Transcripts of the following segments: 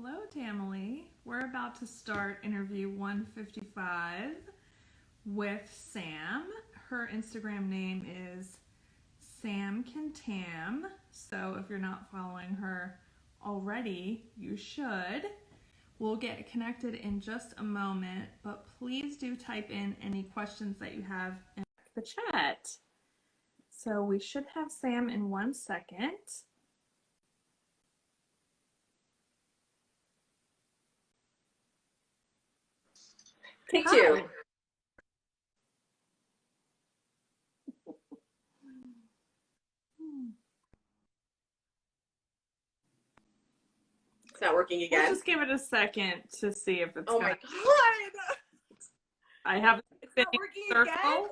Hello, Tamily. We're about to start interview 155 with Sam. Her Instagram name is Sam Can Tam. So if you're not following her already, you should. We'll get connected in just a moment, but please do type in any questions that you have in the chat. So we should have Sam in 1 second. Take two. It's not working again. We'll just give it a second to see if it's Oh my god! I have a It's big not working circle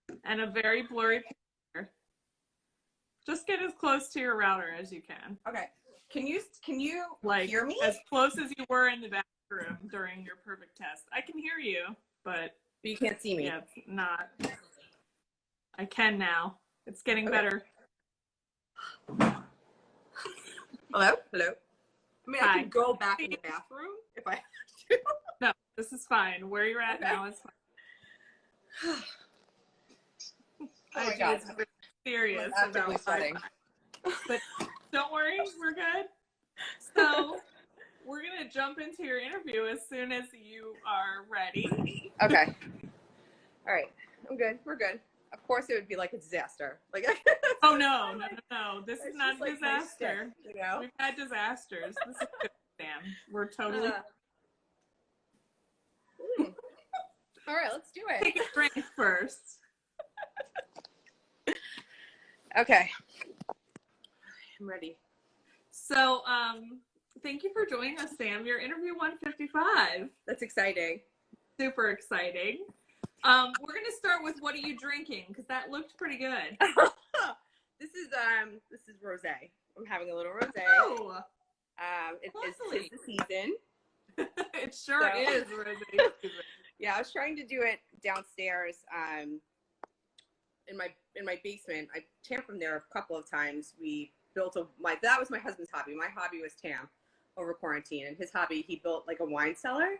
again? and a very blurry picture. Just get as close to your router as you can. Okay. Can you Like, hear me? as close as you were in the bathroom during your perfect test. I can hear you, but you can't see me. yeah, it's not. I can now. It's getting Okay. better. Hello? Hello? I mean, Hi. I can go back in the bathroom if I have to. No, this is fine. Where you're at now is fine. Oh my IG god. is very serious I'm actively about sweating. But don't worry, we're good. So we're gonna jump into your interview as soon as you are ready. Okay. All right. I'm good. We're good. Of course, it would be like a disaster. Like, Oh no. This is it's not just a like my disaster. stick, you know? We've had disasters. This is good, Sam. We're totally. All right, let's do it. Take a drink first. Okay. I'm ready. So, thank you for joining us, Sam. Your interview 155. That's exciting. Super exciting. We're gonna start with what are you drinking? Because that looked pretty good. This is rosé. I'm having a little rosé. Oh, It's lovely. the season. It sure So- is rosé. Yeah, I was trying to do it downstairs. In my basement. I tammed from there a couple of times. We built that was my husband's hobby. My hobby was tam over quarantine, and his hobby, he built like a wine cellar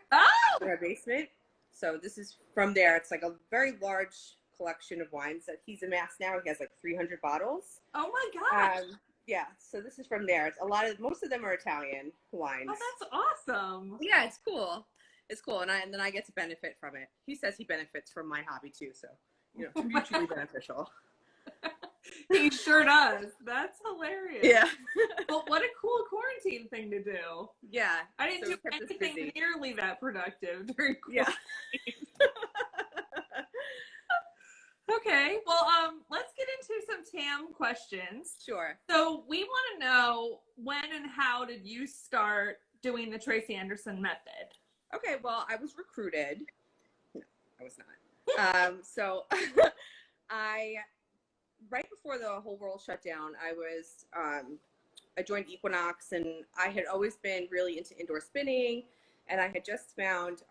in our basement. So this is from there. It's like a very large collection of wines that he's amassed now. He has like 300 bottles. Oh my gosh. Yeah, so this is from there. It's most of them are Italian wines. Oh, that's awesome. Yeah, it's cool. It's cool, and then I get to benefit from it. He says he benefits from my hobby too, so mutually beneficial. He sure does. That's hilarious. Yeah. Well, what a cool quarantine thing to do. Yeah. I didn't So do we kept us anything busy. nearly that productive during Yeah. Okay, well, let's get into some TAM questions. Sure. So we want to know when and how did you start doing the Tracy Anderson method? Okay, well, I was recruited. No, I was not. So right before the whole world shut down, I joined Equinox, and I had always been really into indoor spinning, and I had just found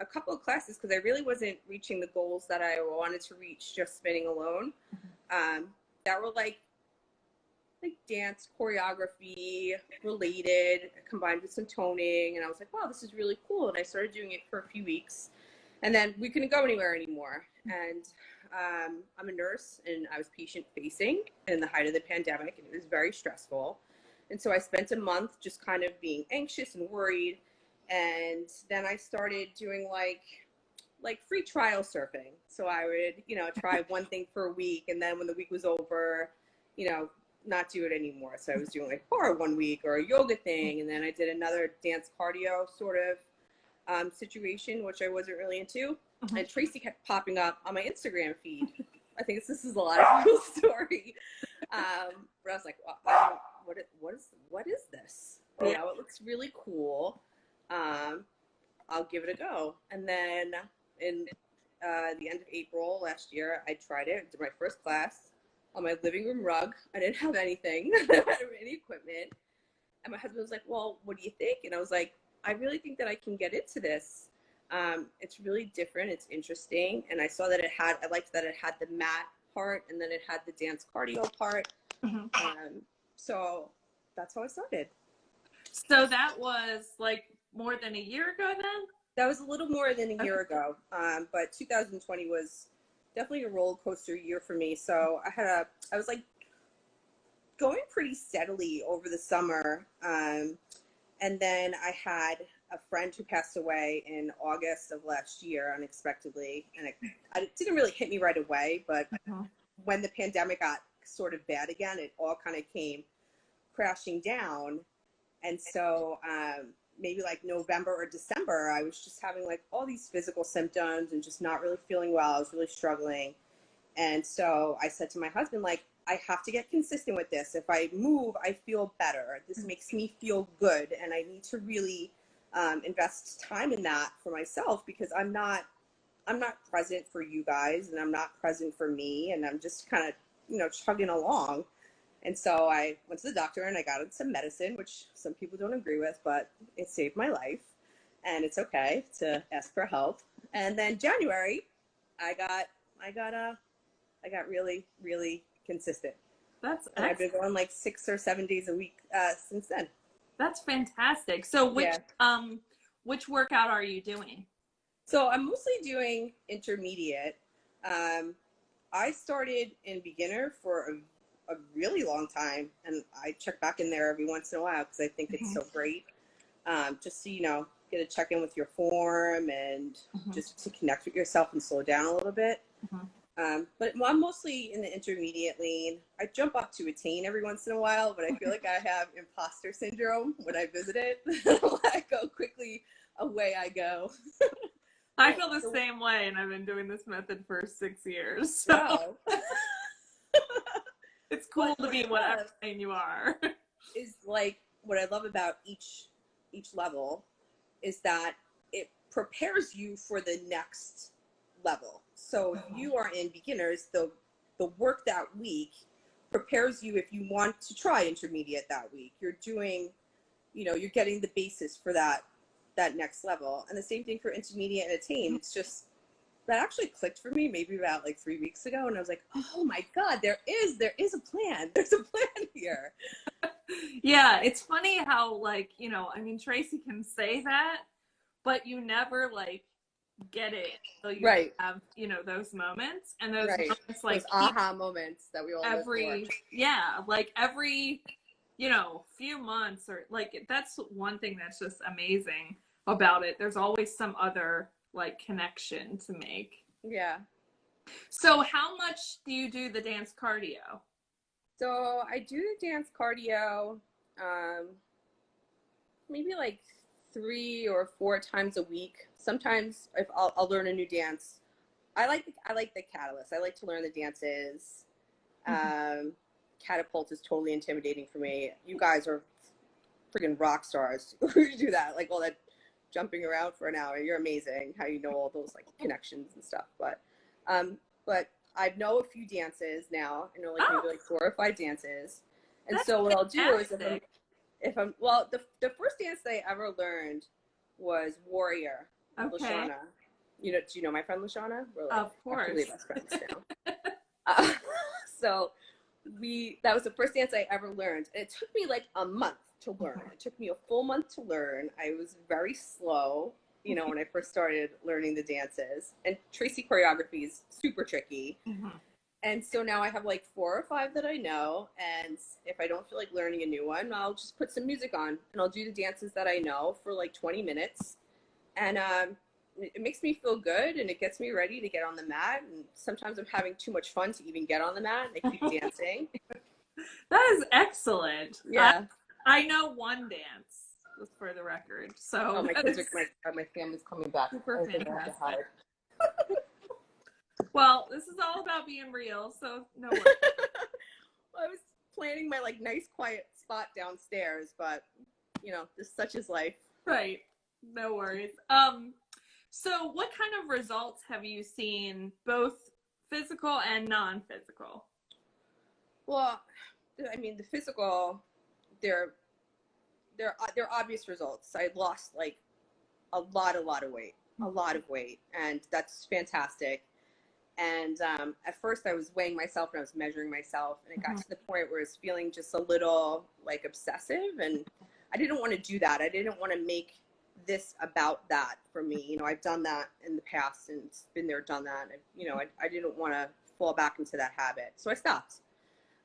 a couple of classes because I really wasn't reaching the goals that I wanted to reach just spinning alone. That were like dance choreography related, combined with some toning, and I was like, wow, this is really cool. And I started doing it for a few weeks, and then we couldn't go anywhere anymore. And I'm a nurse, and I was patient facing in the height of the pandemic, and it was very stressful. And so I spent a month just kind of being anxious and worried. And then I started doing like free trial surfing. So I would, try one thing for a week, and then when the week was over, not do it anymore. So I was doing like horror one week or a yoga thing, and then I did another dance cardio sort of situation, which I wasn't really into. And Tracy kept popping up on my Instagram feed. I think this is a lot of people's story. But I was like, well, what is this? It looks really cool. I'll give it a go. And then in the end of April last year, I tried it. Did my first class on my living room rug. I didn't have anything, I didn't have any equipment. And my husband was like, well, what do you think? And I was like, I really think that I can get into this. It's really different. It's interesting. And I saw that I liked that it had the mat part, and then it had the dance cardio part. So that's how I started. So that was like more than a year ago then? That was a little more than a year ago, but 2020 was definitely a roller coaster year for me. So I was like going pretty steadily over the summer. And then I had a friend who passed away in August of last year unexpectedly. And it didn't really hit me right away, but when the pandemic got sort of bad again, it all kind of came crashing down. And so maybe like November or December, I was just having like all these physical symptoms and just not really feeling well. I was really struggling. And so I said to my husband, like, I have to get consistent with this. If I move, I feel better. This makes me feel good. And I need to really invest time in that for myself, because I'm not present for you guys, and I'm not present for me. And I'm just kind of, chugging along. And so I went to the doctor and I got some medicine, which some people don't agree with, but it saved my life. And it's okay to ask for help. And then January, I got really, really consistent. That's and I've been going like 6 or 7 days a week since then. That's fantastic. So which workout are you doing? So I'm mostly doing intermediate. I started in beginner for a really long time, and I check back in there every once in a while because I think it's so great. Just so get a check in with your form and just to connect with yourself and slow down a little bit. But I'm mostly in the intermediate lane. I jump up to attain every once in a while, but I feel like I have imposter syndrome when I visit it. I go quickly, away I go. I feel the same way, and I've been doing this method for 6 years. So. Wow. It's cool to be whatever lane you are. Is like what I love about each level is that it prepares you for the next level. So if you are in beginners, the work that week prepares you if you want to try intermediate that week. You're doing, you're getting the basis for that next level. And the same thing for intermediate and attain. It's just that actually clicked for me maybe about like 3 weeks ago, and I was like, oh my God, there is a plan. There's a plan here. Yeah, it's funny how Tracy can say that, but you never get it until you have those moments, and those moments those aha moments that we all every few months, or that's one thing that's just amazing about it. There's always some other connection to make. Yeah. So how much do you do the dance cardio? So I do the dance cardio maybe like 3 or 4 times a week. Sometimes if I'll learn a new dance. I like the catalyst. I like to learn the dances. Catapult is totally intimidating for me. You guys are freaking rock stars who do that, like all that jumping around for an hour. You're amazing how you know all those connections and stuff. But I know a few dances now. I know maybe 4 or 5 dances. And so what I'll do is if I'm the first dance that I ever learned was Warrior. Okay. Lashana. Do you know my friend Lashana? We're of course. Actually best friends now. So that was the first dance I ever learned. And it took me a month to learn. It took me a full month to learn. I was very slow, when I first started learning the dances. And Tracy choreography is super tricky. And so now I have 4 or 5 that I know. And if I don't feel like learning a new one, I'll just put some music on and I'll do the dances that I know for 20 minutes. And it makes me feel good, and it gets me ready to get on the mat. And sometimes I'm having too much fun to even get on the mat, and I keep dancing. That is excellent. Yeah. I know one dance, just for the record. So my kids my family's coming back. Super fantastic. Well, this is all about being real, so no worries. Well, I was planning my nice quiet spot downstairs, but this such is life. Right. No worries. So what kind of results have you seen, both physical and non-physical? Well, I mean, the physical, they're obvious results. I lost a lot of weight, and that's fantastic. And at first I was weighing myself and I was measuring myself, and it got to the point where I was feeling just a little obsessive, and I didn't want to do that. I didn't want to make this about that for me. You know, I've done that in the past and it's been there, done that. And, you know, I didn't want to fall back into that habit. So I stopped.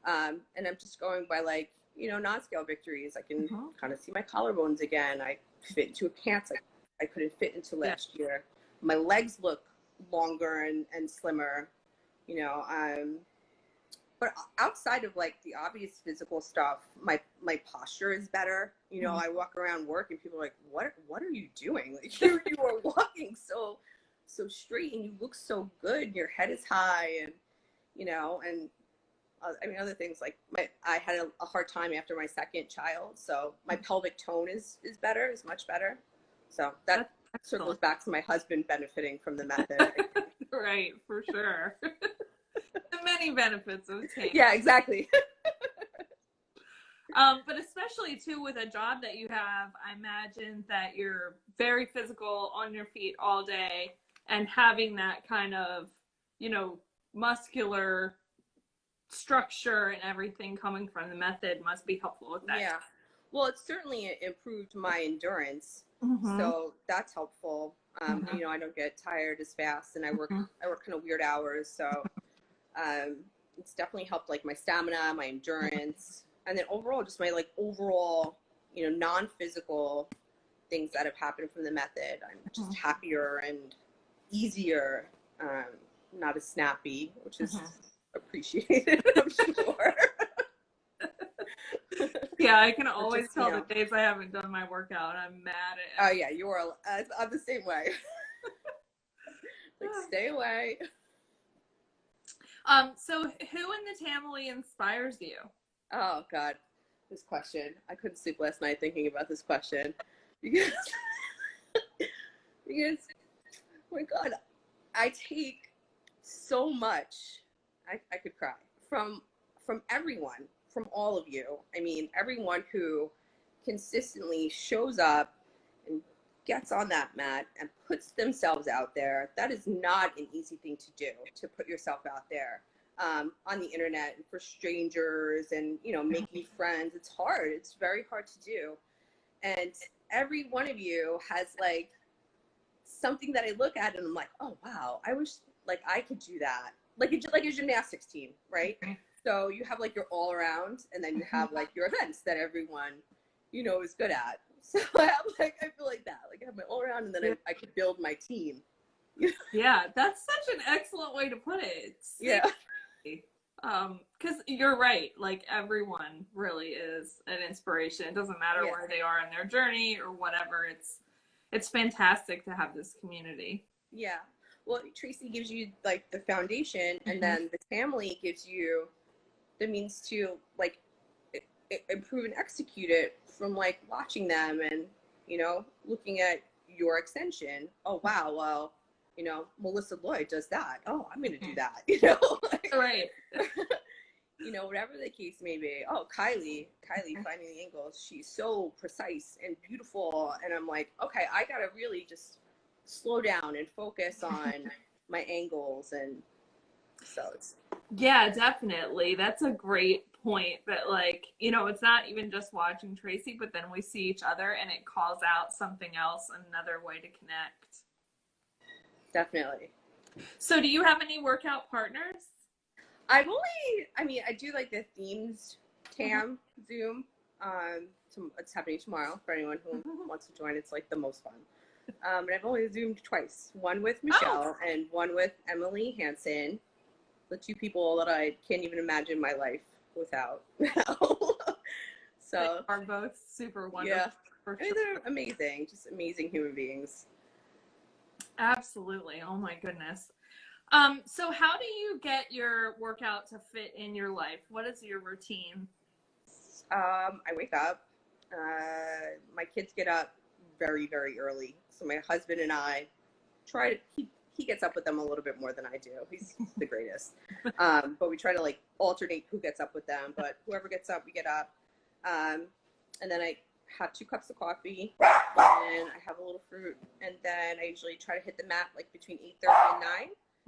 And I'm just going by like, you know, non-scale victories. I can kind of see my collarbones again. I fit into a pants I couldn't fit into last year. My legs look longer and slimmer, you know. But outside of like the obvious physical stuff, my posture is better. You know, I walk around work and people are like, what are you doing? Like you are walking so straight and you look so good. Your head is high and, you know, and I mean, other things like I had a hard time after my second child. So my pelvic tone is better, is much better. So that circles back to my husband benefiting from the method. Right, for sure. The many benefits of TAM. Yeah, exactly. But especially too with a job that you have, I imagine that you're very physical, on your feet all day, and having that kind of, you know, muscular structure and everything coming from the method must be helpful with that. Yeah. Well, it certainly improved my endurance. So that's helpful. You know, I don't get tired as fast and I work kind of weird hours. So it's definitely helped like my stamina, my endurance, and then overall, just my like overall, you know, non-physical things that have happened from the method. I'm just happier and easier, not as snappy, which is appreciated, I'm sure. Yeah, I can always tell the days I haven't done my workout, I'm mad at it. Oh yeah, you are. I'm the same way. Like, stay away. So who in the Tamily inspires you? Oh God, this question. I couldn't sleep last night thinking about this question because oh my God, I take so much. I could cry from everyone, from all of you. I mean, everyone who consistently shows up and gets on that mat and puts themselves out there. That is not an easy thing to do, to put yourself out there on the internet and for strangers and, you know, making friends. It's hard. It's very hard to do. And every one of you has like something that I look at and I'm like, oh, wow, I wish like I could do that. Like a gymnastics team, right? So you have like your all around and then you have like your events that everyone, you know, is good at. So I feel like that. Like I have my all around and then I could build my team. Yeah, that's such an excellent way to put it. Yeah. Because you're right. Like everyone really is an inspiration. It doesn't matter where they are in their journey or whatever. It's fantastic to have this community. Yeah. Well, Tracy gives you like the foundation, and then the family gives you the means to like improve and execute it from like watching them and, you know, looking at your extension. Oh, wow. Well, you know, Melissa Lloyd does that. Oh, I'm going to do that, you know? Right. You know, whatever the case may be. Oh, Kylie finding the angles. She's so precise and beautiful. And I'm like, okay, I got to really just slow down and focus on my angles. And so it's. Yeah, definitely. That's a great point that like, you know, it's not even just watching Tracy, but then we see each other and it calls out something else, another way to connect. Definitely. So do you have any workout partners? I do like the themed TAM Zoom. It's happening tomorrow for anyone who wants to join. It's like the most fun. And I've only Zoomed twice. One with Michelle and one with Emily Hansen. The two people that I can't even imagine my life without. So they are both super wonderful. Yeah. I mean, they're amazing, just amazing human beings. Absolutely. Oh my goodness. So how do you get your workout to fit in your life? What is your routine? I wake up. My kids get up very, very early. So my husband and I try to, he gets up with them a little bit more than I do. He's the greatest. But we try to like alternate who gets up with them, but whoever gets up, we get up. And then I have 2 cups of coffee and I have a little fruit. And then I usually try to hit the mat like between 8:30 and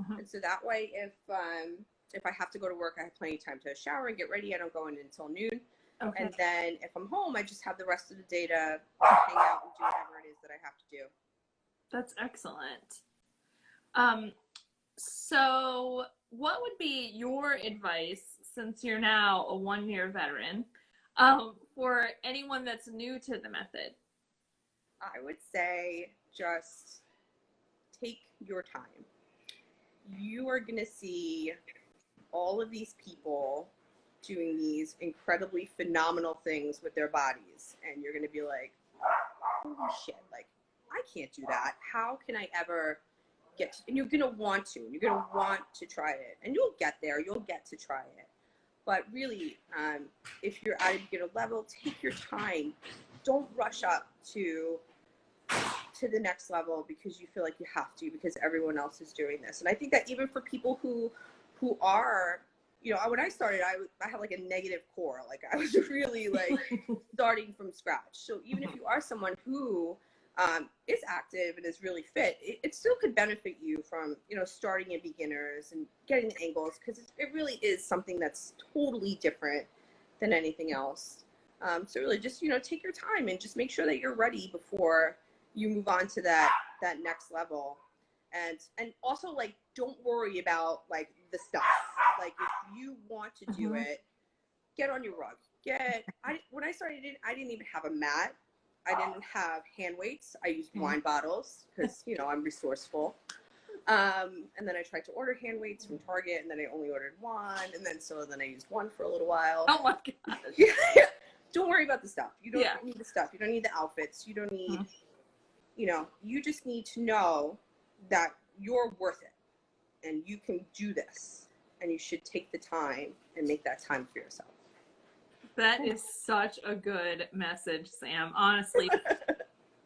9. And so that way, if I have to go to work, I have plenty of time to shower and get ready. I don't go in until noon. Okay. And then if I'm home, I just have the rest of the day to hang out and do whatever it is that I have to do. That's excellent. So what would be your advice, since you're now a 1-year veteran, for anyone that's new to the method? I would say just take your time. You are going to see all of these people doing these incredibly phenomenal things with their bodies. And you're going to be like, holy shit, like, I can't do that. How can I ever get to, and you're going to want to. You're going to want to try it. And you'll get there. You'll get to try it. But really, if you're at a beginner level, take your time. Don't rush up to the next level because you feel like you have to, because everyone else is doing this. And I think that even for people who are, you know, when I started, I had like a negative core. Like I was really like starting from scratch. So even if you are someone who is active and is really fit, it still could benefit you from, you know, starting in beginners and getting the angles, because it really is something that's totally different than anything else. So really just, you know, take your time and just make sure that you're ready before you move on to that next level. And also, like, don't worry about like the stuff. Like if you want to do it, get on your rug. When I started, I didn't even have a mat. I didn't have hand weights. I used wine bottles because, you know, I'm resourceful. And then I tried to order hand weights from Target, and then I only ordered one. And then I used one for a little while. Oh my gosh. Yeah. Don't worry about the stuff. You don't need the stuff. You don't need the outfits. You don't need, you know, you just need to know that you're worth it and you can do this, and you should take the time and make that time for yourself. That is such a good message, Sam. Honestly,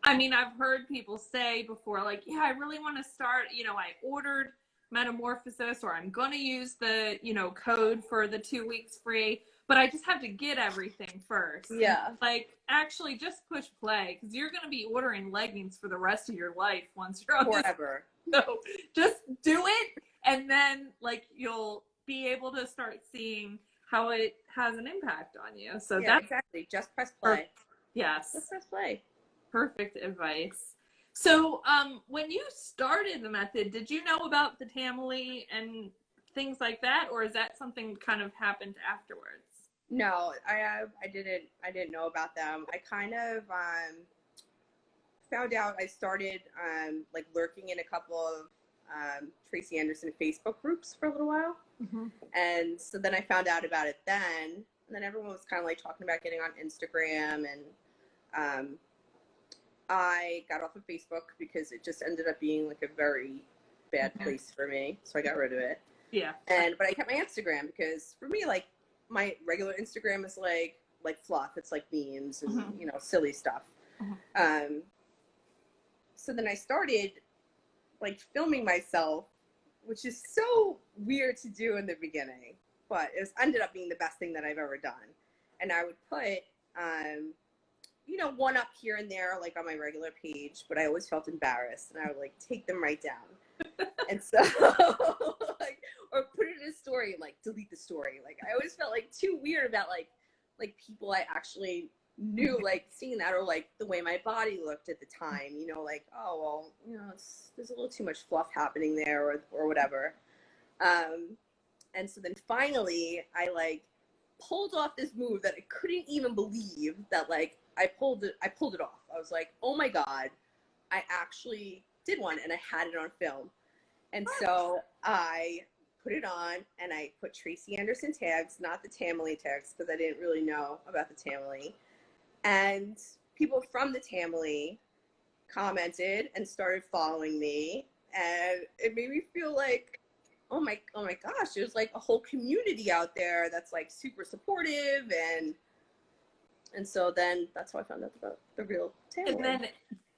I mean, I've heard people say before, like, yeah, I really want to start, you know, I ordered Metamorphosis, or I'm going to use the, you know, code for the 2 weeks free, but I just have to get everything first. Yeah. Like, actually just push play, because you're going to be ordering leggings for the rest of your life once you're on forever. This. So just do it, and then, like, you'll be able to start seeing how it has an impact on you. So yeah, that's exactly. Just press play. Yes. Just press play. Perfect advice. So, when you started the method, did you know about the Tamily and things like that, or is that something kind of happened afterwards? No, I didn't know about them. I kind of found out. I started like lurking in a couple of Tracy Anderson Facebook groups for a little while. And so then I found out about it then, and then everyone was kind of like talking about getting on Instagram, and I got off of Facebook because it just ended up being like a very bad place for me, so I got rid of it. Yeah. But I kept my Instagram because for me, like, my regular Instagram is like fluff. It's like memes and you know, silly stuff. So then I started like filming myself, which is so weird to do in the beginning, but it ended up being the best thing that I've ever done. And I would put, you know, one up here and there, like on my regular page, but I always felt embarrassed, and I would like take them right down. And so, like, or put it in a story, like delete the story. Like, I always felt like too weird about like people I actually knew, like, seeing that, or like the way my body looked at the time, you know, like, oh, well, you know, there's a little too much fluff happening there, or whatever. And so then finally I like pulled off this move that I couldn't even believe that, like, I pulled it off. I was like, oh my God, I actually did one, and I had it on film. And so I put it on, and I put Tracy Anderson tags, not the Tamily tags, because I didn't really know about the Tamily. And people from the Tamily commented and started following me, and it made me feel like, oh my gosh, there's like a whole community out there that's like super supportive, and so then that's how I found out about the real Tamily. And then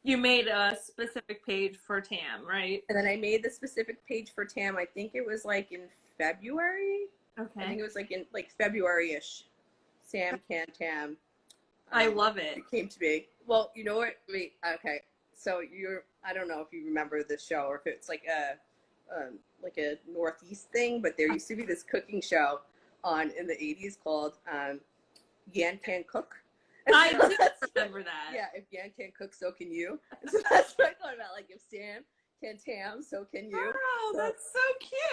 you made a specific page for Tam, right? And then I made the specific page for Tam. I think it was like in February. Okay. I think it was like in like February-ish. Sam Can Tam. I love it. It came to me. Well, you know what? Wait. Okay. So I don't know if you remember this show, or if it's like a Northeast thing, but there used to be this cooking show in the 80s called Yan can cook. I do remember that. Yeah, if Yan can cook, so can you. So that's what I thought about. Like, if Sam can tam, so can you. Oh, So that's so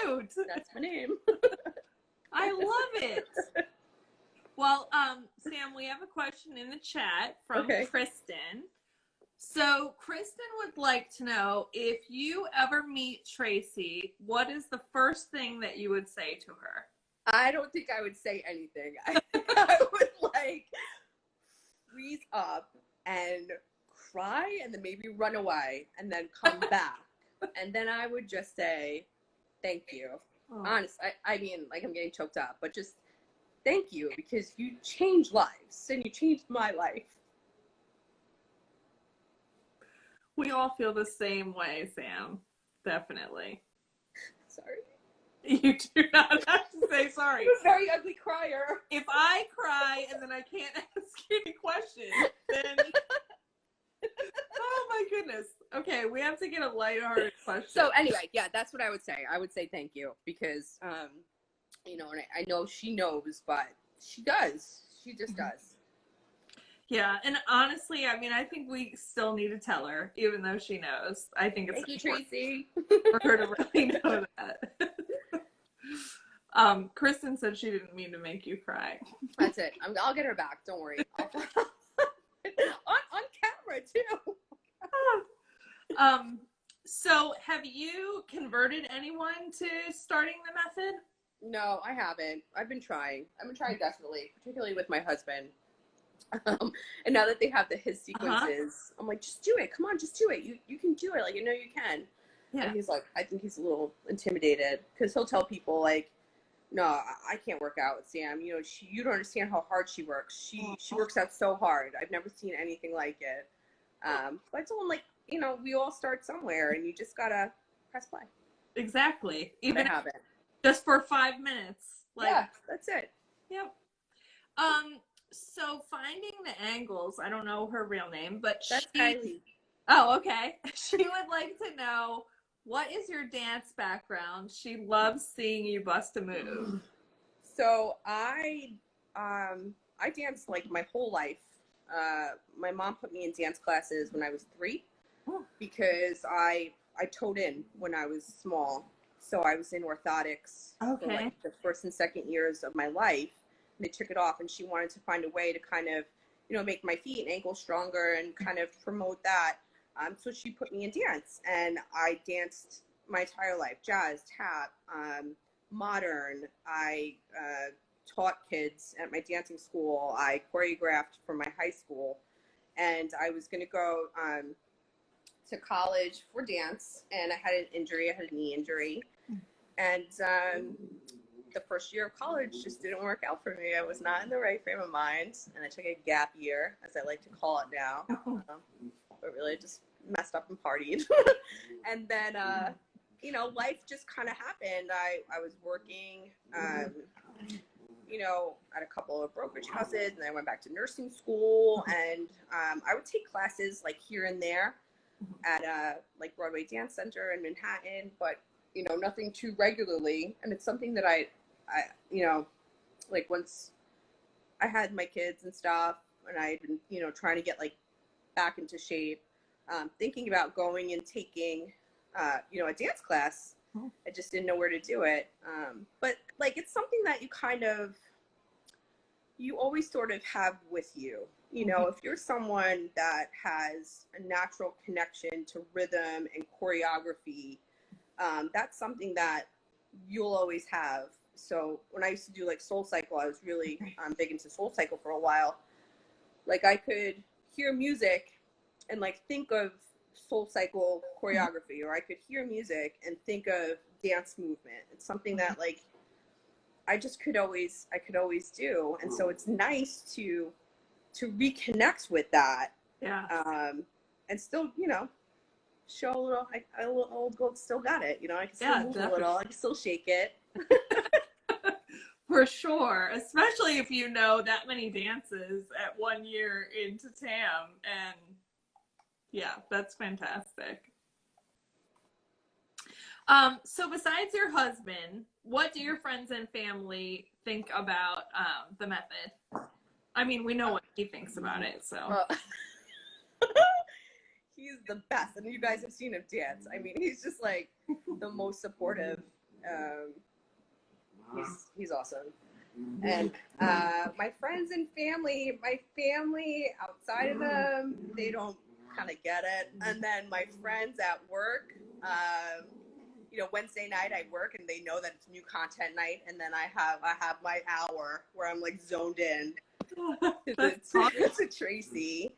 cute. that's my name. I love it. Well, Sam, we have a question in the chat from Kristen. So Kristen would like to know, if you ever meet Tracy, what is the first thing that you would say to her? I don't think I would say anything. I think I would like freeze up and cry and then maybe run away and then come back. And then I would just say, thank you. Oh. Honest, I mean, like, I'm getting choked up, but just thank you, because you changed lives and you changed my life. We all feel the same way, Sam. Definitely. Sorry. You do not have to say sorry. I'm a very ugly crier. If I cry and then I can't ask you any questions, then... Oh my goodness. Okay, we have to get a lighthearted question. So anyway, yeah, that's what I would say. I would say thank you, because, you know, and I know she knows, but she does. She just does. Yeah, and honestly, I mean, I think we still need to tell her, even though she knows. I think it's thank you, Tracy. for her to really know that. Kristen said she didn't mean to make you cry. That's it. I'll get her back. Don't worry. on camera too. So have you converted anyone to starting the method? No, I haven't. I've been trying desperately, particularly with my husband. And now that they have his sequences, I'm like, just do it. Come on, just do it. You can do it. Like, you know you can. Yeah. And he's like, I think he's a little intimidated, because he'll tell people like, no, I can't work out with Sam. You know, you don't understand how hard she works. She works out so hard. I've never seen anything like it. But I told him, like, you know, we all start somewhere, and you just gotta press play. Exactly. Even I haven't. Just for 5 minutes. Like, yeah, that's it. Yep. So finding the angles, I don't know her real name, but that's Kylie. Oh, okay. She would like to know, what is your dance background? She loves seeing you bust a move. So I danced like my whole life. My mom put me in dance classes when I was 3 because I toed in when I was small. So I was in orthotics for like the first and second years of my life. And they took it off, and she wanted to find a way to kind of, you know, make my feet and ankles stronger and kind of promote that. So she put me in dance, and I danced my entire life: jazz, tap, modern. I taught kids at my dancing school. I choreographed for my high school, and I was going to go to college for dance, and I had an injury. I had a knee injury, and the first year of college just didn't work out for me. I was not in the right frame of mind, and I took a gap year, as I like to call it now. But really just messed up and partied. And then, you know, life just kind of happened. I was working, you know, at a couple of brokerage houses, and then I went back to nursing school, and I would take classes like here and there at like Broadway Dance Center in Manhattan, but, you know, nothing too regularly. And it's something that I you know, like once I had my kids and stuff, and I had been, you know, trying to get like back into shape, thinking about going and taking, you know, a dance class. I just didn't know where to do it. But like, it's something that you always sort of have with you. You know, if you're someone that has a natural connection to rhythm and choreography, that's something that you'll always have. So when I used to do like Soul Cycle, I was really big into Soul Cycle for a while. Like, I could hear music and like think of Soul Cycle choreography, or I could hear music and think of dance movement. It's something that like I could always do. And so it's nice to reconnect with that. Yeah. And still, you know, show a little, old gold still got it. You know, I can still move a little, I can still shake it. For sure, especially if you know that many dances at 1 year into TAM. And yeah, that's fantastic. So besides your husband, what do your friends and family think about the method? I mean, we know what he thinks about it, so. He's the best, and you guys have seen him dance. I mean, he's just like the most supportive. He's awesome. And my friends and family, outside of them, they don't kind of get it. And then my friends at work, Wednesday night I work, and they know that it's new content night, and then I have my hour where I'm like zoned in to Tracy.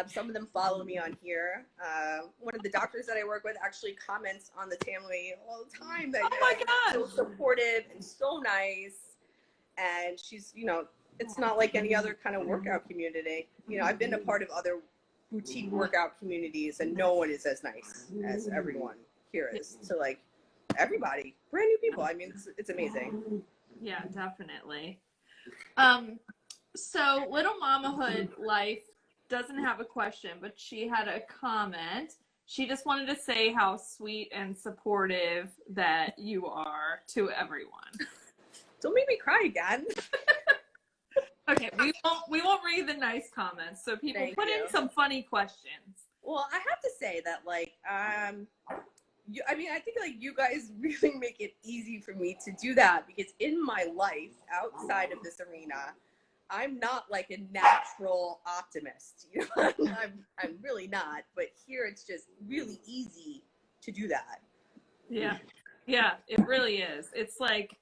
Some of them follow me on here. One of the doctors that I work with actually comments on the Tamily all the time that so supportive and so nice. And she's, it's not like any other kind of workout community. I've been a part of other boutique workout communities, and no one is as nice as everyone here is to like everybody, brand new people. I mean, it's amazing. Yeah, definitely. So Little Mamahood Life doesn't have a question, but she had a comment. She just wanted to say how sweet and supportive that you are to everyone. Don't make me cry again. Okay, we won't read the nice comments, so people put in some funny questions. Well, I have to say that, like, I think like you guys really make it easy for me to do that, because in my life outside of this arena, I'm not like a natural optimist. I'm really not. But here, it's just really easy to do that. Yeah, it really is. It's like,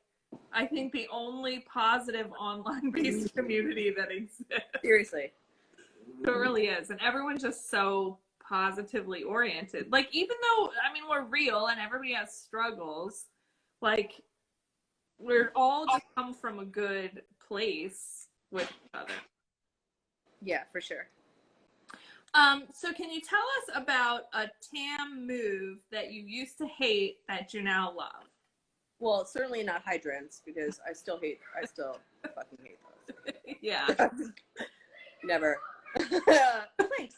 I think the only positive online-based community that exists. Seriously. It really is. And everyone's just so positively oriented. Like, even though, I mean, we're real and everybody has struggles, like, we're all just come from a good place with each other. Yeah, for sure. So can you tell us about a Tam move that you used to hate that you now love? Well, certainly not hydrants, because I still fucking hate those. Yeah. Never. Planks.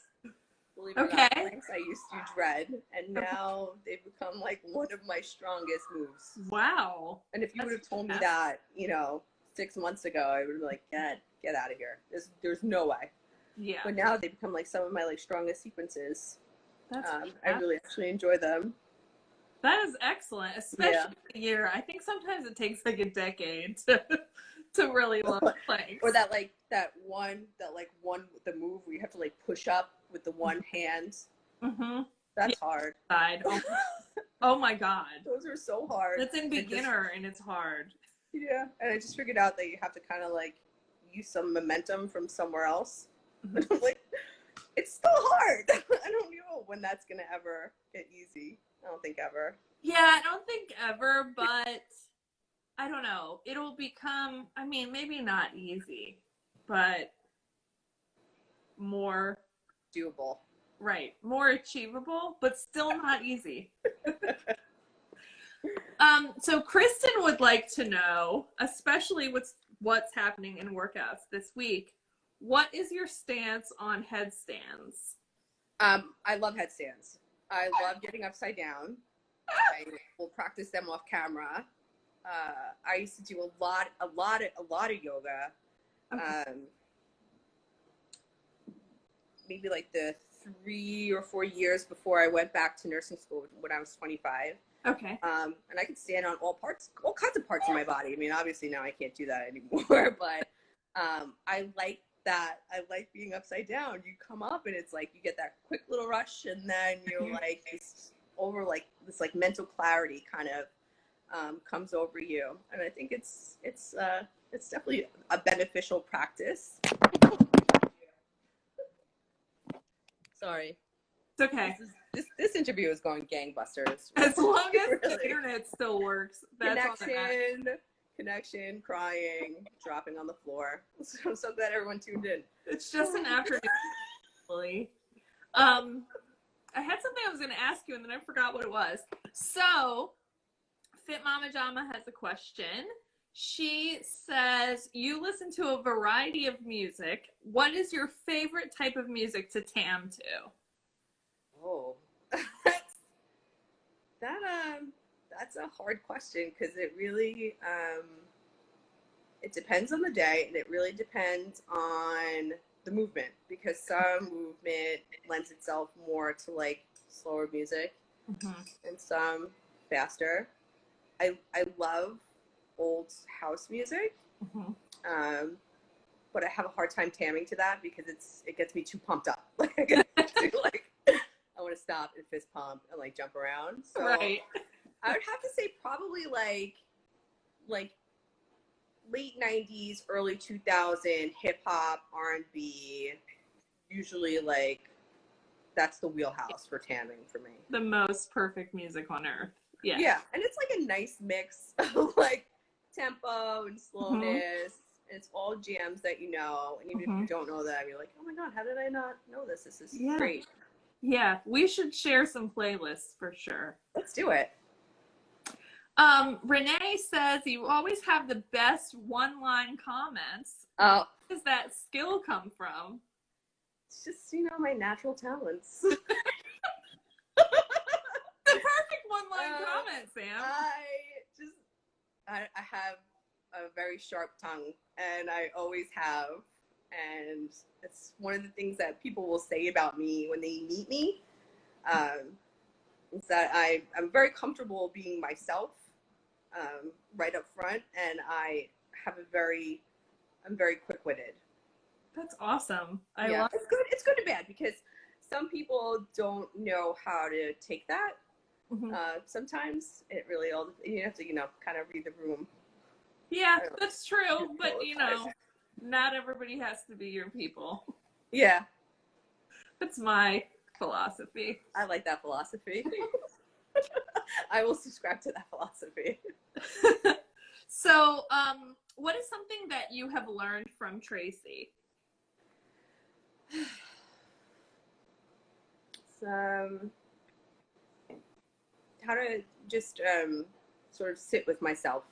Believe it or not, planks I used to dread, and now they've become like one of my strongest moves. Wow. And if you would have told me that, 6 months ago, I would have been like, get out of here. There's no way. Yeah. But now they become like some of my like strongest sequences. I really actually enjoy them. That is excellent, especially a year. I think sometimes it takes like a decade to really love planks. Or the move where you have to like push up with the one hand. Mm-hmm. That's hard. Oh my God. Those are so hard. It's in beginner and it's hard. Yeah, and I just figured out that you have to kind of like use some momentum from somewhere else. But I'm like, it's still hard. I don't know when that's gonna ever get easy. I don't think ever. Yeah, I don't think ever, but I don't know. It'll become, I mean, maybe not easy, but more doable. Right. More achievable, but still not easy. So Kristen would like to know, especially with what's happening in workouts this week, what is your stance on headstands? I love headstands. I love getting upside down. I will practice them off camera. I used to do a lot of yoga. Okay. Maybe like the 3 or 4 years before I went back to nursing school when I was 25. Okay. And I could stand on all kinds of parts of my body. I mean, obviously now I can't do that anymore, but I like that. I like being upside down. You come up and it's like you get that quick little rush, and then you're like over like this like mental clarity kind of comes over you, and I think it's definitely a beneficial practice. Sorry. It's okay. This interview is going gangbusters. As long as the internet still works. That's Connection, crying, dropping on the floor. So I'm so glad everyone tuned in. It's just an afternoon. I had something I was going to ask you, and then I forgot what it was. So, Fit Mama Jama has a question. She says, you listen to a variety of music. What is your favorite type of music to tam to? Oh, that's a hard question, because it really, It depends on the day, and it really depends on the movement, because some movement lends itself more to like slower music, and some faster. I love old house music, but I have a hard time tamming to that because it gets me too pumped up. Like I want to stop and fist pump and like jump around. So Right. I would have to say probably like late 90s, early 2000 hip hop, R&B. Usually like that's the wheelhouse for tamming for me. The most perfect music on earth. Yeah. Yeah, and it's like a nice mix of like tempo and slowness. And it's all jams that you know, and even if you don't know that, you're like, oh my god, how did I not know this? This is great. Yeah, we should share some playlists for sure. Let's do it. Renee says you always have the best one-line comments. Oh, Where does that skill come from? it's just, you know, my natural talents. The perfect one-line comment, Sam. I have a very sharp tongue, and I always have, and it's one of the things that people will say about me when they meet me, is that I'm very comfortable being myself, right up front, and I'm very quick-witted. That's awesome. I Yeah, love it's good. It's good and bad because some people don't know how to take that. Sometimes it really all, you have to, you know, kind of read the room. Yeah, that's true. But, you know, not everybody has to be your people. Yeah. That's my philosophy. I like that philosophy. I will subscribe to that philosophy. So, what is something that you have learned from Tracy? How to just sort of sit with myself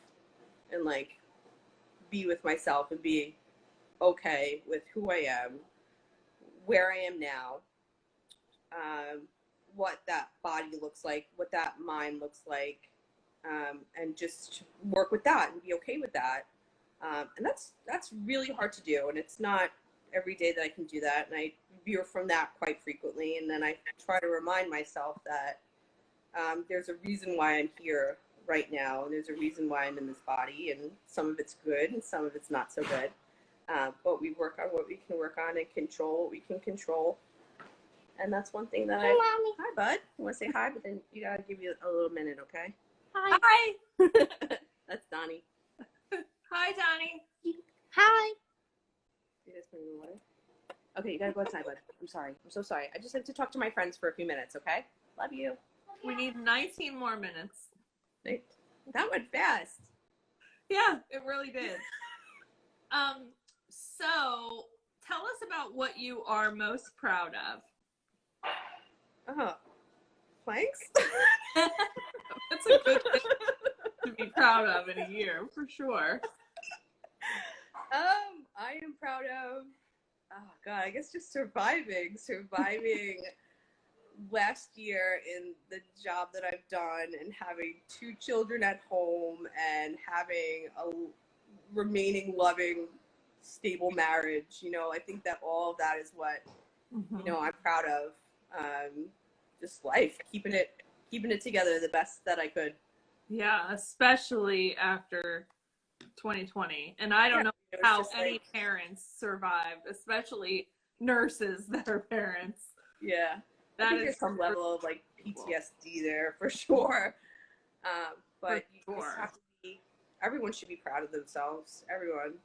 and like be with myself and be okay with who I am, where I am now, what that body looks like, what that mind looks like, and just work with that and be okay with that. And that's really hard to do, and it's not every day that I can do that, and I veer from that quite frequently, and then I try to remind myself that there's a reason why I'm here right now, and there's a reason why I'm in this body, and some of it's good and some of it's not so good, but we work on what we can work on and control what we can control. And that's one thing that hi bud, I want to say hi, but then you gotta give you a little minute, okay? Hi. That's Donnie. Hi, Donnie. Hi. You guys bring me water? Okay, you gotta go outside, bud. I'm sorry. I'm so sorry. I just like to talk to my friends for a few minutes, okay? Love you. We need 19 more minutes. That went fast. Yeah, it really did. So tell us about what you are most proud of. Thanks. That's a good thing to be proud of in a year, for sure. I am proud of, oh God, I guess just surviving last year in the job that I've done, and having 2 children at home, and having a remaining loving, stable marriage. You know, I think that all of that is what, you know, I'm proud of. Just life, keeping it together the best that I could. Yeah, especially after 2020. And I don't know how any parents survived, especially nurses that are parents. Yeah. That is there's some level of like PTSD there for sure. But you just have to be, everyone should be proud of themselves. Everyone.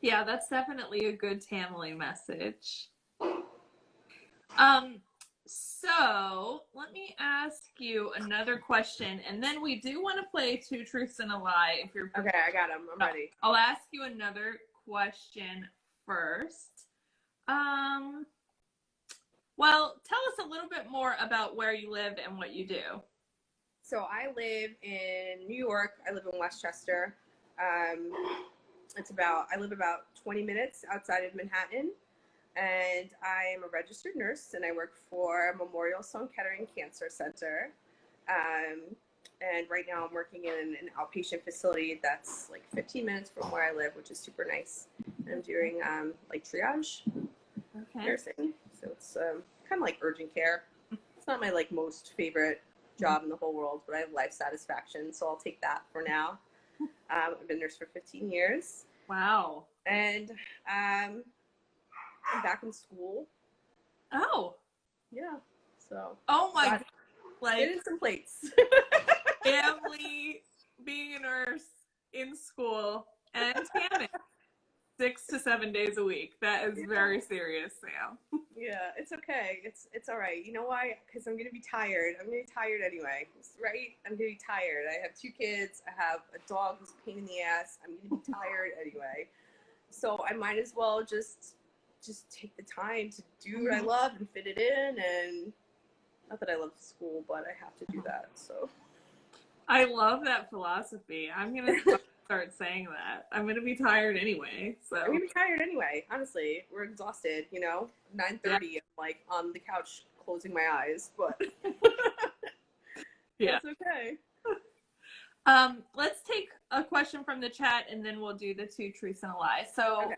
Yeah, that's definitely a good Tamily message. So let me ask you another question, and then we do want to play 2 Truths and a Lie. If you're okay, I got them. I'm ready. I'll ask you another question first. Well, tell us a little bit more about where you live and what you do. So I live in New York. I live in Westchester. I live about 20 minutes outside of Manhattan, and I am a registered nurse, and I work for Memorial Sloan Kettering Cancer Center. And right now I'm working in an outpatient facility that's like 15 minutes from where I live, which is super nice. And I'm doing like triage nursing. So it's kind of like urgent care. It's not my like most favorite job in the whole world, but I have life satisfaction, so I'll take that for now. I've been a nurse for 15 years. Wow. And I'm back in school. Oh. Yeah. So. Oh my God. Like, spinning some plates. Family, being a nurse, in school, and tanning 6 to 7 days a week. That is very serious, Sam. Yeah, it's okay. It's all right. You know why? Because I'm going to be tired. I'm going to be tired anyway, right? I'm going to be tired. I have 2 kids. I have a dog who's a pain in the ass. I'm going to be tired anyway. So I might as well just take the time to do what I love and fit it in. And not that I love school, but I have to do that. So I love that philosophy. I'm going to start saying that. I'm going to be tired anyway. So I'm going to be tired anyway. Honestly, we're exhausted, 9:30, yeah. I'm like on the couch closing my eyes, but yeah, it's okay. Let's take a question from the chat and then we'll do the 2 truths and a lie. So, okay.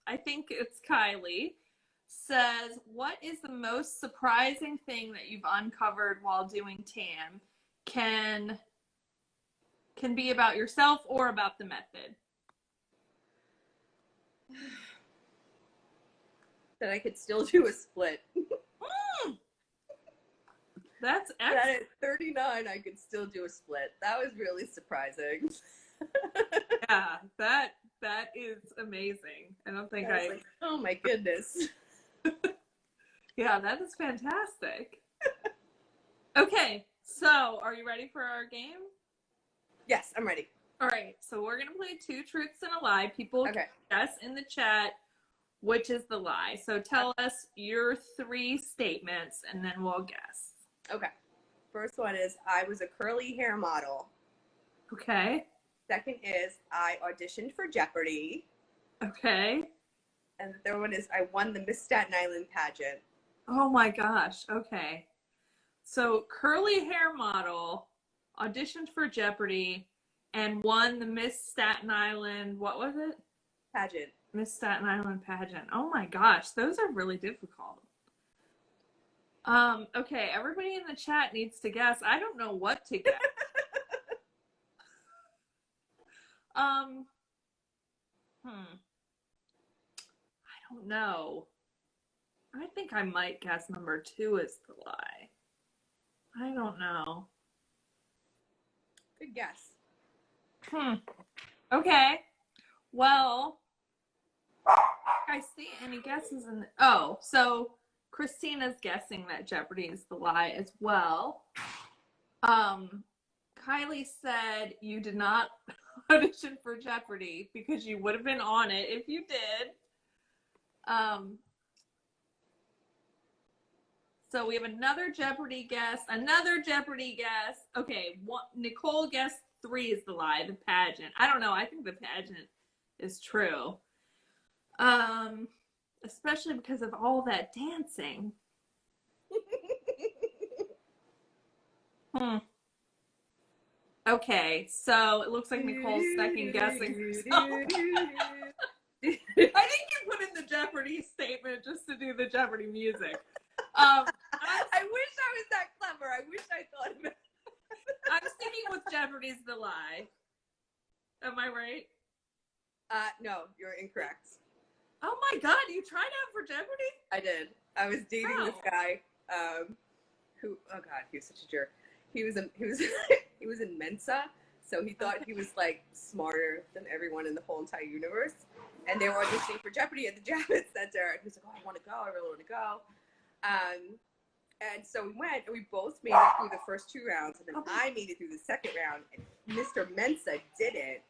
I think it's Kylie says, what is the most surprising thing that you've uncovered while doing TAM? Can be about yourself or about the method. That I could still do a split. That's excellent. That at 39, I could still do a split. That was really surprising. Yeah, that is amazing. I don't think I like, oh my goodness. Yeah, that is fantastic. Okay, so are you ready for our game? Yes, I'm ready. All right, so we're going to play 2 truths and a lie. People can guess in the chat which is the lie. So tell us your 3 statements and then we'll guess. Okay. First one is I was a curly hair model. Okay. Second is I auditioned for Jeopardy. Okay. And the third one is I won the Miss Staten Island pageant. Oh my gosh. Okay. So curly hair model, auditioned for Jeopardy, and won the Miss Staten Island, what was it? Pageant. Miss Staten Island pageant. Oh my gosh, those are really difficult. Okay, everybody in the chat needs to guess. I don't know what to guess. I don't know. I think I might guess number 2 is the lie. I don't know. Good guess. Okay. Well, I see any guesses in so Christina's guessing that Jeopardy is the lie as well. Kylie said you did not audition for Jeopardy because you would have been on it if you did. So we have another Jeopardy guess. Okay, Nicole guessed 3 is the lie, the pageant. I don't know. I think the pageant is true. Especially because of all that dancing. Okay, so it looks like Nicole's second guessing herself. I think you put in the Jeopardy statement just to do the Jeopardy music. I wish I was that clever. I wish I thought of it. I'm sticking with Jeopardy's the lie. Am I right? No, you're incorrect. Oh my God, you tried out for Jeopardy? I did. I was dating this guy, who, oh God, he was such a jerk. He was in Mensa, so he thought he was like smarter than everyone in the whole entire universe. And they were auditioning for Jeopardy at the Javits Center. And he was like, oh, I want to go. I really want to go. And so we went, and we both made it through the first 2 rounds, and then I made it through the second round, and Mr. Mensa didn't.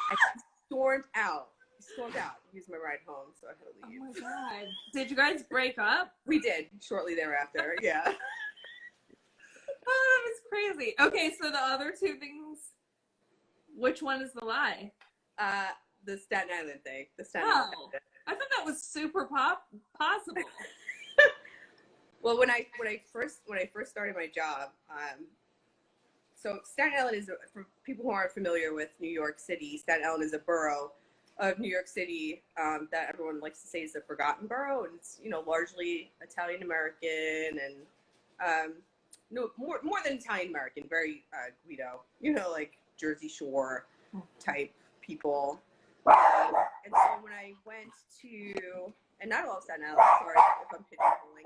And he stormed out. He was my ride home, so I had to leave. Oh my God. Did you guys break up? We did, shortly thereafter, yeah. Oh, that was crazy. Okay, so the other 2 things, which one is the lie? The Staten Island thing. The Staten Island thing. I thought that was super possible. Well, when I first started my job, so Staten Island is, for people who aren't familiar with New York City, Staten Island is a borough of New York City that everyone likes to say is a forgotten borough, and it's, you know, largely Italian American and no more than Italian American, very Guido, you know, like Jersey Shore type people. And so when I went to, and not all of Staten Island, sorry if I'm pigeonholing.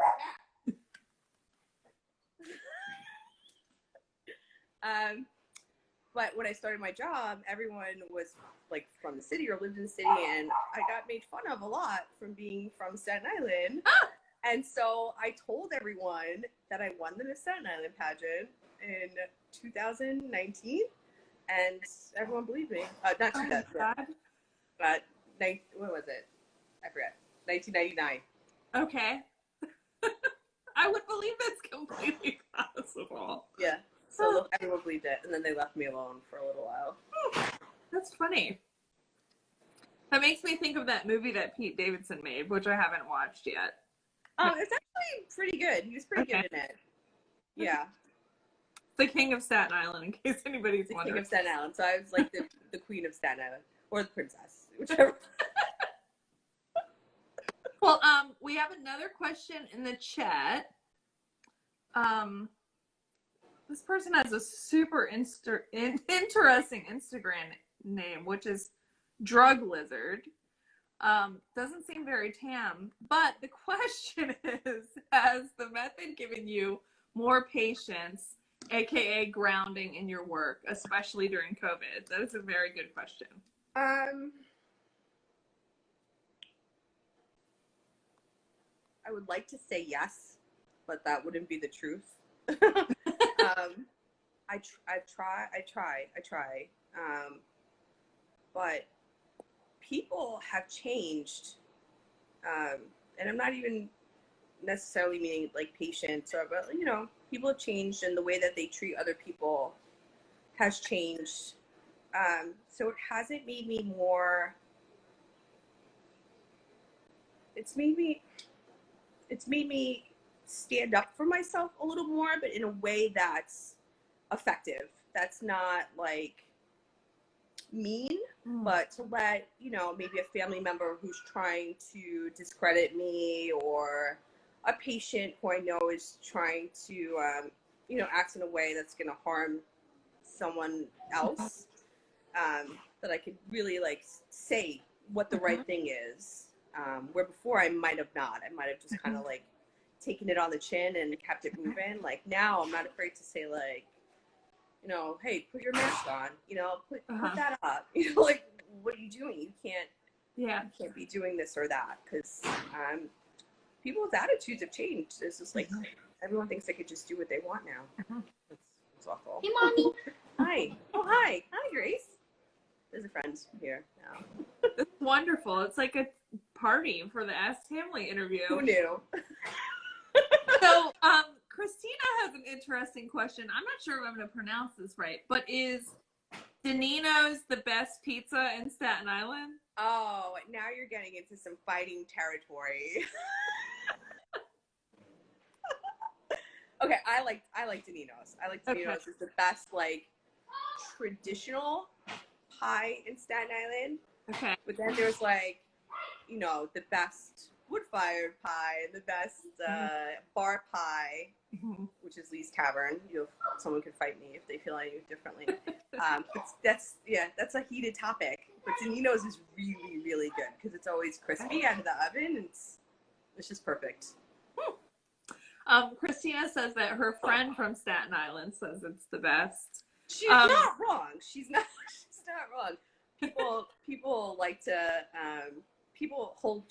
But when I started my job, everyone was like from the city or lived in the city, and I got made fun of a lot from being from Staten Island. And so I told everyone that I won the Miss Staten Island pageant in 2019, and everyone believed me. Not 2000, but what was it? I forget. 1999. Okay. I would believe that's completely possible. Yeah. So everyone believed it, and then they left me alone for a little while. That's funny. That makes me think of that movie that Pete Davidson made, which I haven't watched yet. Oh, it's actually pretty good. He was pretty good in it. Yeah. The King of Staten Island, in case anybody's The wondering. King of Staten Island. So I was like the Queen of Staten Island, or the Princess, whichever. Well, we have another question in the chat. This person has a super interesting Instagram name, which is Drug Lizard. Doesn't seem very tam, but the question is, has the method given you more patience, aka grounding in your work, especially during COVID? That is a very good question. I would like to say yes, but that wouldn't be the truth. I try. But people have changed, and I'm not even necessarily meaning like patience, but you know, people have changed, and the way that they treat other people has changed. So it hasn't made me more. It's made me stand up for myself a little more, but in a way that's effective. That's not like mean, but to let, you know, maybe a family member who's trying to discredit me, or a patient who I know is trying to, you know, act in a way that's going to harm someone else, that I could really like say what the right thing is. Where before I might have not. I might have just kind of like taken it on the chin and kept it moving. Like now I'm not afraid to say like, you know, hey, put your mask on, you know, put that up. You know, like, what are you doing? You can't be doing this or that, because people's attitudes have changed. It's just like everyone thinks they could just do what they want now. It's awful. Hey, Mommy. Hi. Oh, hi. Hi, Grace. There's a friend here now. It's wonderful. It's like a party for the Ask Tamily interview. Who knew? So, Christina has an interesting question. I'm not sure if I'm going to pronounce this right, but is Danino's the best pizza in Staten Island? Oh, now you're getting into some fighting territory. Okay, I like Danino's. I like Danino's. It's the best like traditional pie in Staten Island. Okay. But then there's like, you know, the best wood-fired pie and the best bar pie, which is Lee's Tavern. You know, someone could fight me if they feel I do differently. But that's a heated topic. But Danino's is really, really good because it's always crispy out of the oven, and it's just perfect. Christina says that her friend from Staten Island says it's the best. She's not wrong. She's not wrong. People like to people hold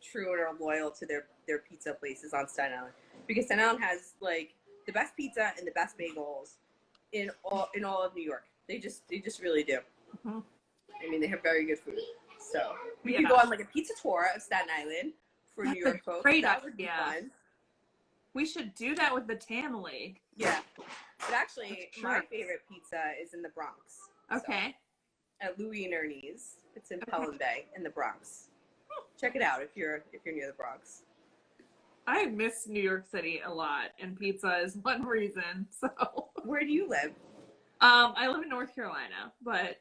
true and are loyal to their pizza places on Staten Island, because Staten Island has like the best pizza and the best bagels in all of New York. They just really do. I mean, they have very good food. So we could go on like a pizza tour of Staten Island for New York folks. That would be fun. We should do that with the Tamily. Yeah. But actually, my favorite pizza is in the Bronx. Okay. So, at Louie and Ernie's. It's in Pelham Bay in the Bronx. Check it out if you're near the Bronx. I miss New York City a lot, and pizza is one reason. So. Where do you live? I live in North Carolina, but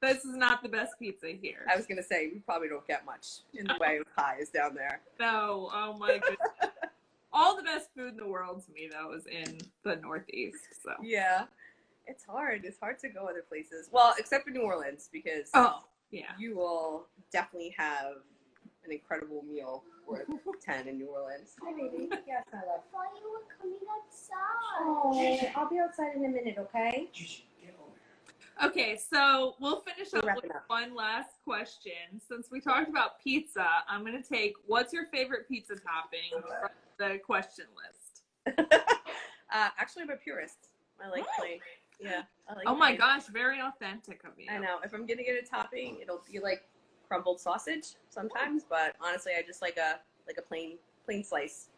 this is not the best pizza here. I was going to say, we probably don't get much in the way of pies down there. No, oh my goodness. All the best food in the world to me, though, is in the Northeast. So Yeah. It's hard. It's hard to go other places. Well, except for New Orleans, because you will definitely have an incredible meal worth 10 in New Orleans. Hi, baby. Yes, I love. I thought you were coming outside. Oh, I'll be outside in a minute, okay? Okay, so we'll finish up with one last question. Since we talked about pizza, I'm going to take, what's your favorite pizza topping from the question list? Actually, I'm a purist. I like plain. Yeah. I like oh my plain. Gosh, very authentic of you. I know. If I'm going to get a topping, it'll be like crumbled sausage sometimes, but honestly, I just like a plain slice.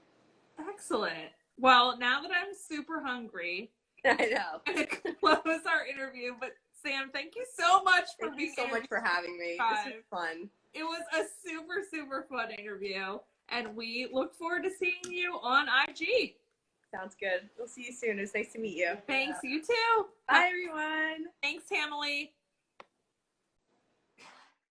Excellent. Well, now that I'm super hungry, I know. I'm going to close our interview, but Sam, thank you so much for Thank you so much for having me. This was fun. It was a super, super fun interview, and we look forward to seeing you on IG. Sounds good. We'll see you soon. It was nice to meet you. Thanks, you too. Bye, everyone. Thanks, Tamily.